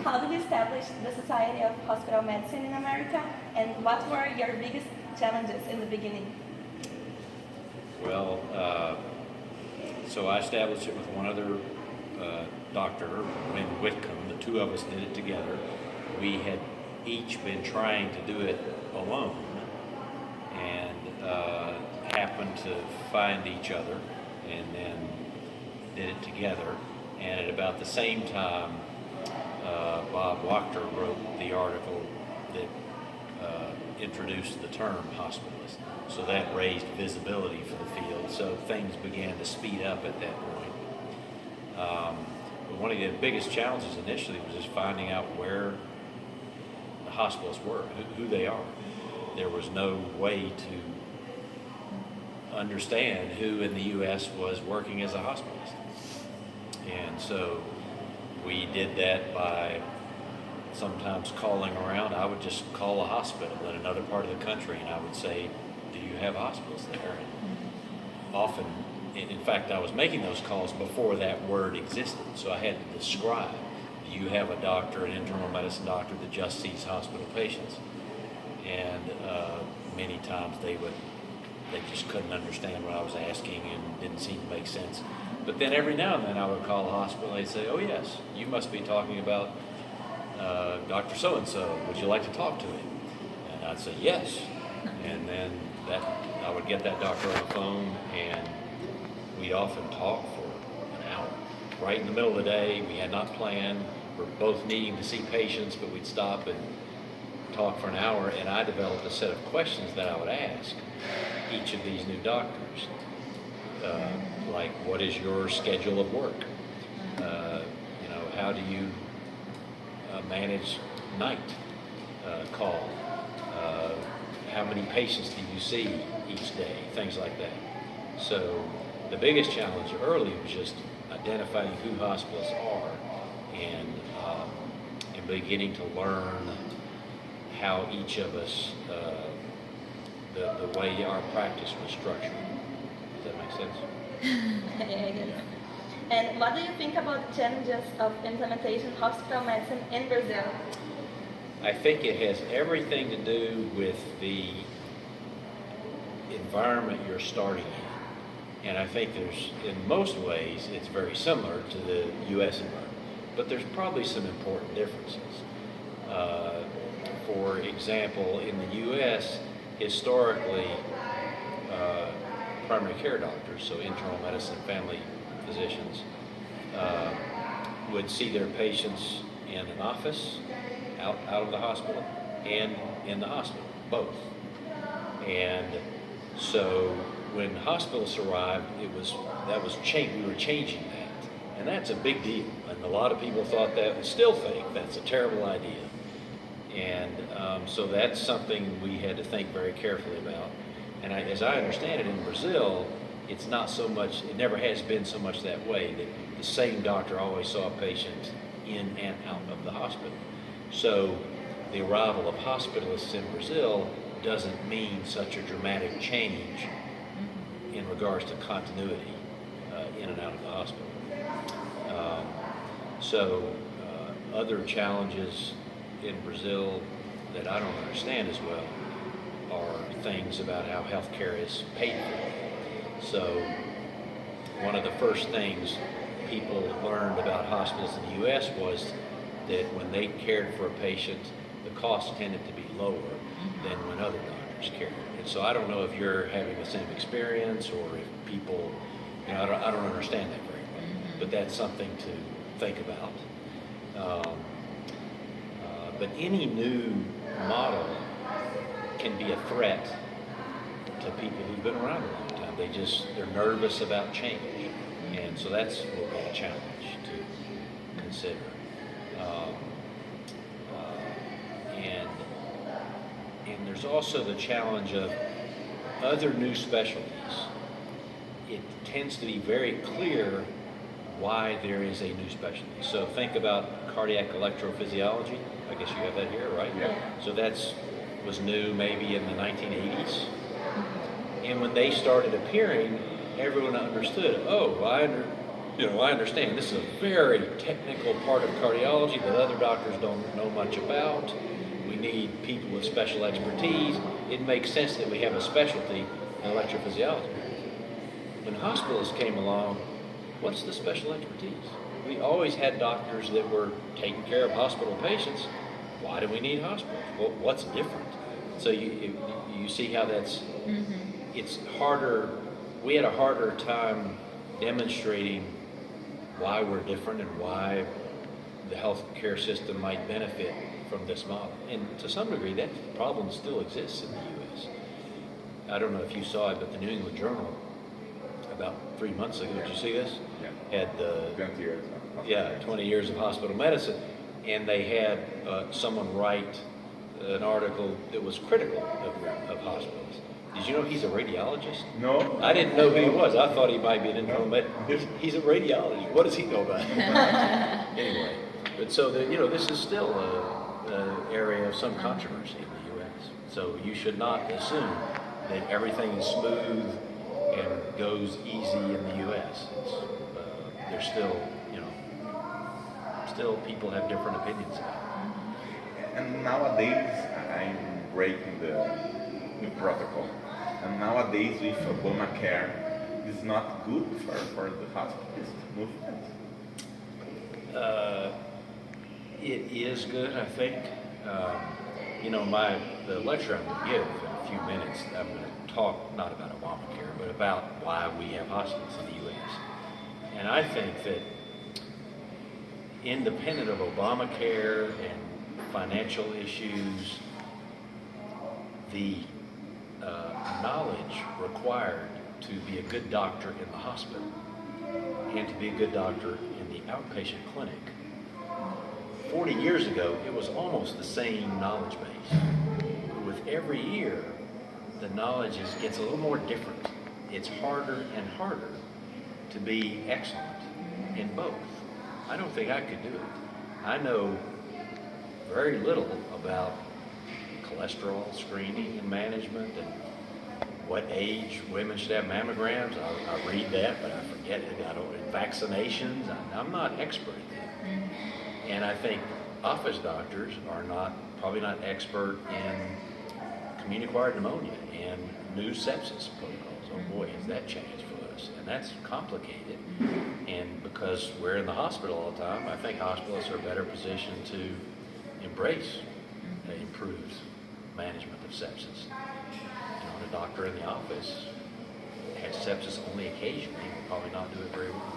How did you establish the Society of Hospital Medicine in America, and what were your biggest challenges in the beginning? Well, so I established it with one other doctor, Lynn Whitcomb. The two of us did it together. We had each been trying to do it alone, and happened to find each other, and then did it together. And at about the same time, Bob Wachter wrote the article that introduced the term hospitalist. So that raised visibility for the field. So things began to speed up at that point. But one of the biggest challenges initially was just finding out where the hospitalists were, who they are. There was no way to understand who in the U.S. was working as a hospitalist. And so we did that by sometimes calling around. I would just call a hospital in another part of the country, and I would say, do you have hospitals there? And often, in fact, I was making those calls before that word existed, so I had to describe, do you have a doctor, an internal medicine doctor that just sees hospital patients? And many times they just couldn't understand what I was asking and didn't seem to make sense. But then every now and then I would call a hospital and they'd say, oh yes, you must be talking about Dr. So-and-so, would you like to talk to him? And I'd say yes. And then I would get that doctor on the phone, and we'd often talk for an hour. Right in the middle of the day, we had not planned, we're both needing to see patients, but we'd stop and talk for an hour, and I developed a set of questions that I would ask each of these new doctors. Like, what is your schedule of work? How do you manage night call? How many patients do you see each day? Things like that. So the biggest challenge early was just identifying who hospitalists are and beginning to learn how each of us, the way our practice was structured. Does that make sense? Yeah, I guess. And what do you think about the challenges of implementation hospital medicine in Brazil? I think it has everything to do with the environment you're starting in. And I think in most ways, it's very similar to the U.S. environment. But there's probably some important differences. For example, in the U.S., historically, primary care doctors, so internal medicine family physicians, would see their patients in an office, out of the hospital, and in the hospital, both. And so when hospitals arrived, we were changing that. And that's a big deal. And a lot of people thought that was still fake. That's a terrible idea. And so that's something we had to think very carefully about. And as I understand it, in Brazil, it's not so much, it never has been so much that way, that the same doctor always saw a patient in and out of the hospital. So the arrival of hospitalists in Brazil doesn't mean such a dramatic change in regards to continuity in and out of the hospital. Other challenges in Brazil that I don't understand as well are things about how healthcare is paid for. So one of the first things people learned about hospitals in the U.S. was that when they cared for a patient, the cost tended to be lower than when other doctors cared. And so I don't know if you're having the same experience or if people, I don't understand that very well. But that's something to think about. But any new model can be a threat to people who've been around a long time. They're nervous about change. And so that's will be a challenge to consider. And there's also the challenge of other new specialties. It tends to be very clear why there is a new specialty. So think about cardiac electrophysiology. I guess you have that here, right? Yeah. So was new maybe in the 1980s. And when they started appearing, everyone understood, I understand this is a very technical part of cardiology that other doctors don't know much about. We need people with special expertise. It makes sense that we have a specialty in electrophysiology. When hospitalists came along, what's the special expertise? We always had doctors that were taking care of hospital patients. Why do we need hospitals? Well, what's different? So you see how that's, it's harder, we had a harder time demonstrating why we're different and why the healthcare system might benefit from this model. And to some degree, that problem still exists in the U.S. I don't know if you saw it, but the New England Journal, about 3 months ago, did you see this? Yeah. Had the 20 years. 20 years of hospital medicine, and they had someone write an article that was critical of hospitals. Did you know he's a radiologist? No. I didn't know who he was. I thought he might be an internal medicine. He's a radiologist. What does he know about it? Anyway, but so this is still an area of some controversy in the U.S. So you should not assume that everything is smooth and goes easy in the U.S. There's still, still people have different opinions about it. And nowadays, I'm breaking the protocol. And nowadays, with Obamacare, it's not good for the hospitalist movement. It is good, I think. The lecture I'm going to give in a few minutes, I'm going to talk not about Obamacare, but about why we have hospitals in the U.S. And I think that independent of Obamacare and financial issues, the knowledge required to be a good doctor in the hospital and to be a good doctor in the outpatient clinic, 40 years ago, it was almost the same knowledge base. With every year, the knowledge gets a little more different. It's harder and harder to be excellent in both. I don't think I could do it. I know very little about cholesterol screening and management and what age women should have mammograms. I read that, but I forget it. Vaccinations, I'm not expert in that. And I think office doctors are probably not expert in community-acquired pneumonia and new sepsis protocols. Oh boy, has that changed for us. And that's complicated. And because we're in the hospital all the time, I think hospitalists are better positioned to embrace improved management of sepsis. A doctor in the office has sepsis only occasionally, will probably not do it very well.